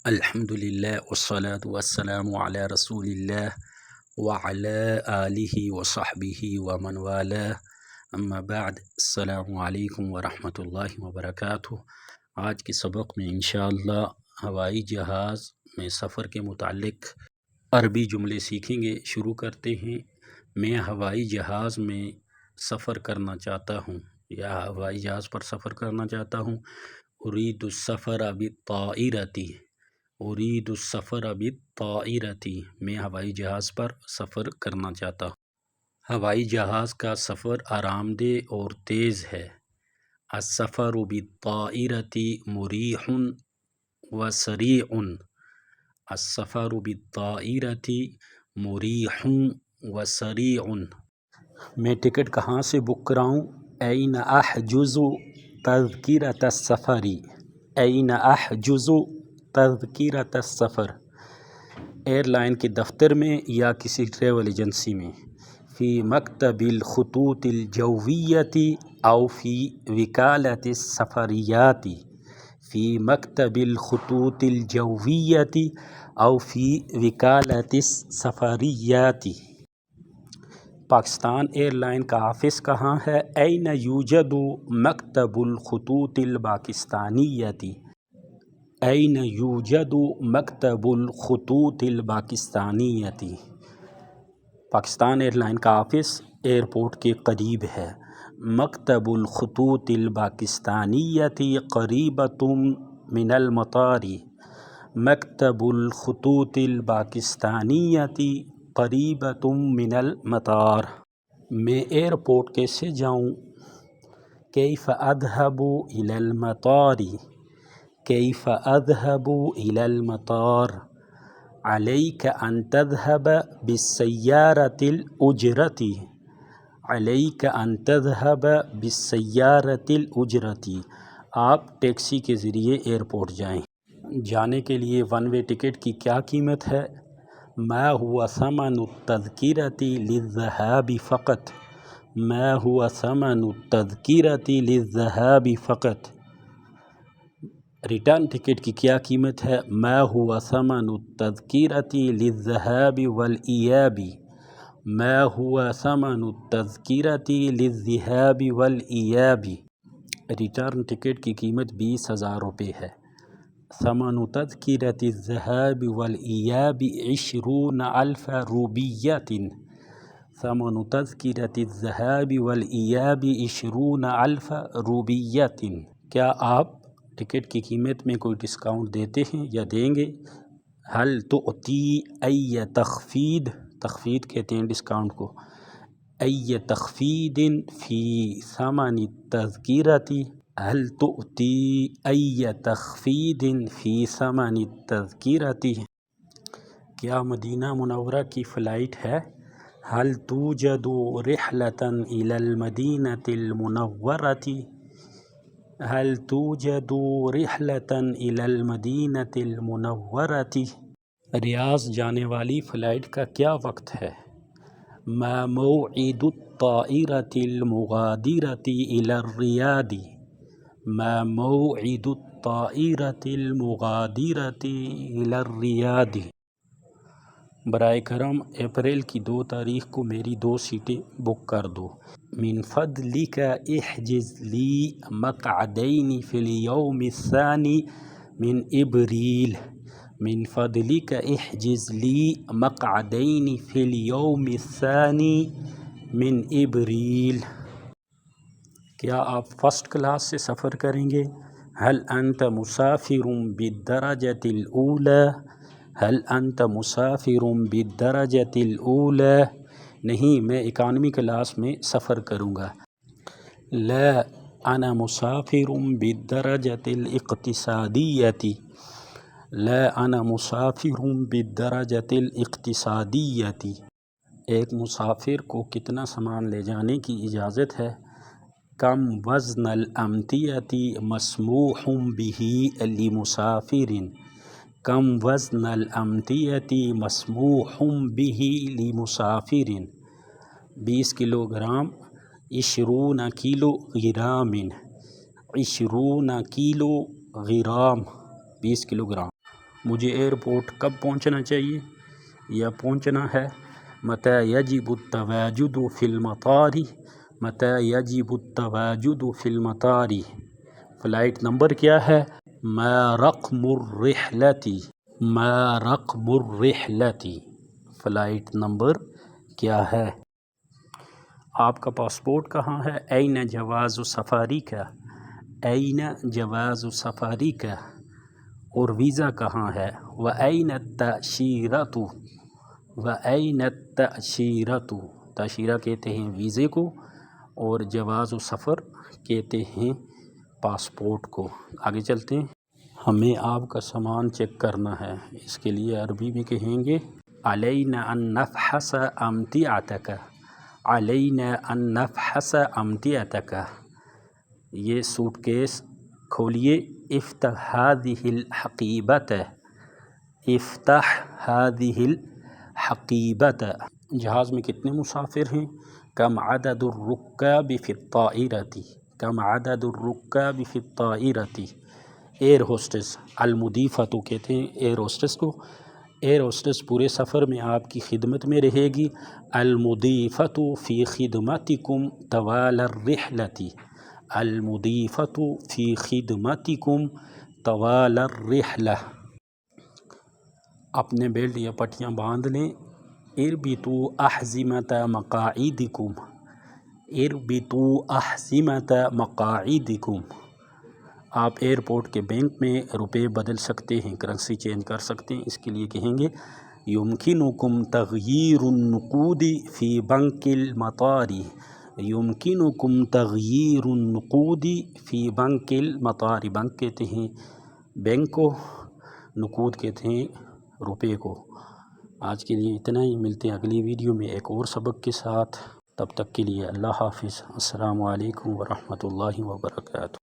الحمدللہ والصلاة والسلام علی رسول اللہ وعلی آلہ وصحبہ ومن والاه اما بعد السلام علیکم ورحمۃ اللہ وبرکاتہ۔ آج کے سبق میں انشاءاللہ ہوائی جہاز میں سفر کے متعلق عربی جملے سیکھیں گے۔ شروع کرتے ہیں۔ میں ہوائی جہاز میں سفر کرنا چاہتا ہوں یا ہوائی جہاز پر سفر کرنا چاہتا ہوں۔ اريد السفر بالطائرة، اريد السفر بالطائرة، میں ہوائی جہاز پر سفر کرنا چاہتا ہوں۔ ہوائی جہاز کا سفر آرام دہ اور تیز ہے۔ السفر بالطائرة مريح وسريع، السفر بالطائرة مريح وسريع۔ میں ٹکٹ کہاں سے بک کراؤں؟ أين أحجز تذكرة السفر، أين أحجز تذكرة السفر، ایئر لائن کے دفتر میں یا کسی ٹریول ایجنسی میں۔ فی مکتب الخطوط الجویة او فی وکالة السفریات، فی مکتب الخطوط الجویة او فی وکالة السفریات۔ پاکستان ایئر لائن کا آفس کہاں ہے؟ أين يوجد مکتب الخطوط الپاکستانیة، أين يوجد مکتب الخطوط الپاکستانیة۔ پاکستان ایئر لائن کا آفس ایئرپورٹ کے قریب ہے۔ مکتب الخطوط الپاکستانیة قریبة من المطار، مکتب الخطوط الپاکستانیة قریبة من المطار۔ میں ایئرپورٹ کیسے جاؤں؟ کیف اذهب إلى المطار، کیف اذهب إلى المطار۔ عليك أن تذهب بالسيارة الأجرة، عليك أن تذهب بالسيارة الأجرة، آپ ٹیکسی کے ذریعے ایئرپورٹ جائیں۔ جانے کے لیے ون وے ٹکٹ کی کیا قیمت ہے؟ ما هو ثمن التذکرة للذهاب فقط، ما هو ثمن التذکرة للذهاب فقط۔ ریٹرن ٹکٹ کی کیا قیمت ہے؟ ما هو ثمن التذکرة للذهاب والإياب، ما هو ثمن التذکرة للذهاب والإياب۔ ریٹرن ٹکٹ کی قیمت 20,000 روپے ہے۔ ثمن تذکرة الذهاب والإياب 20,000 روپیة، ثمن تذکرة الذهاب والإياب 20,000 روپیة۔ کیا آپ ٹکٹ کی قیمت میں کوئی ڈسکاؤنٹ دیتے ہیں یا دیں گے؟ هل تعطی أي تخفيض، تخفیض کہتے ہیں ڈسکاؤنٹ کو، أي تخفيض في ثمن التذکرة، هل تعطی أي تخفيض في ثمن التذکرة۔ کیا مدینہ منورہ کی فلائٹ ہے؟ هل توجد رحلة إلى المدينة المنورة، هل توجد رحلة إلى المدينة المنورة۔ ریاض جانے والی فلائٹ کا کیا وقت ہے؟ ما موعد الطائرة المغادرة إلى الرياض، ما موعد الطائرة المغادرة إلى الرياض۔ برائے کرم اپریل کی 2 تاریخ کو میری 2 سیٹیں بک کر دو۔ من فضلك احجز لي مقعدين في اليوم الثاني من ابریل، من فضلك احجز لي مقعدين في اليوم الثاني من ابریل۔ کیا آپ فرسٹ کلاس سے سفر کریں گے؟ هل انت مسافر بالدرجة الأولى، هل انت مسافر بالدرجة الأولى؟ نہیں، میں اکانومی کلاس میں سفر کروں گا۔ لا انا مسافر بالدرجة الاقتصادية، لا انا مسافر بالدرجة الاقتصادية۔ ایک مسافر کو کتنا سامان لے جانے کی اجازت ہے؟ کم وزن الأمتعة مسموح به لمسافر، کم وزن الأمتعة مسموح به لمسافر۔ 20 kilo gram, 20 kilo gram, 20 kilo gram, 20 kilo gram. مجھے ایئرپورٹ کب پہنچنا چاہیے یا پہنچنا ہے. متى يجب التواجد في المطار. متى يجب التواجد في المطار. فلائٹ نمبر کیا ہے؟ ما رقم الرحلة. ما رقم الرحلة. فلائٹ نمبر کیا ہے؟ آپ کا پاسپورٹ کہاں ہے؟ این جواز سفاری کا. این جواز سفاری کا. اور ویزا کہاں ہے؟ وَأَيْنَ التَّأْشِيرَةُ. وَأَيْنَ التَّأْشِيرَةُ. تأشیرہ کہتے ہیں ویزے کو اور جواز و سفر کہتے ہیں پاسپورٹ کو. آگے چلتے ہیں. ہمیں آپ کا سامان چیک کرنا ہے، اس کے لیے عربی میں کہیں گے علینا ان نفحص امتعتک. علینا ان نفحص امتعتک. یہ سوٹ کیس کھولیے. افتح هذه الحقیبة. افتح هذه الحقیبة. جہاز میں کتنے مسافر ہیں؟ کم عدد الرکاب فی الطائرة. کم عدد الرکاب فی الطائرة. Air hostess. المضیفۃ کہتے ہیں ایئر ہوسٹس کو. ایئر ہوسٹس پورے سفر میں آپ کی خدمت میں رہے گی. المضیفۃ فی خدمتکم طوال الرحلة. المضیفۃ فی خدمتکم طوال الرحلة. اپنے بیلٹ یا پٹیاں باندھ لیں. اربطوا احزمۃ مقاعدکم. اربطوا احزمۃ مقاعدکم. آپ ایئرپورٹ کے بینک میں روپے بدل سکتے ہیں، کرنسی چینج کر سکتے ہیں. اس کے لیے کہیں گے یمکنکم تغییر النقود فی بنک المطار. یمکنکم تغییر النقود فی بنک المطار. بنک کہتے ہیں بینک کو، نقود کہتے ہیں روپے کو. آج کے لیے اتنا ہی. ملتے ہیں اگلی ویڈیو میں ایک اور سبق کے ساتھ. تب تک کے لیے اللہ حافظ. السلام علیکم ورحمۃ اللہ وبرکاتہ.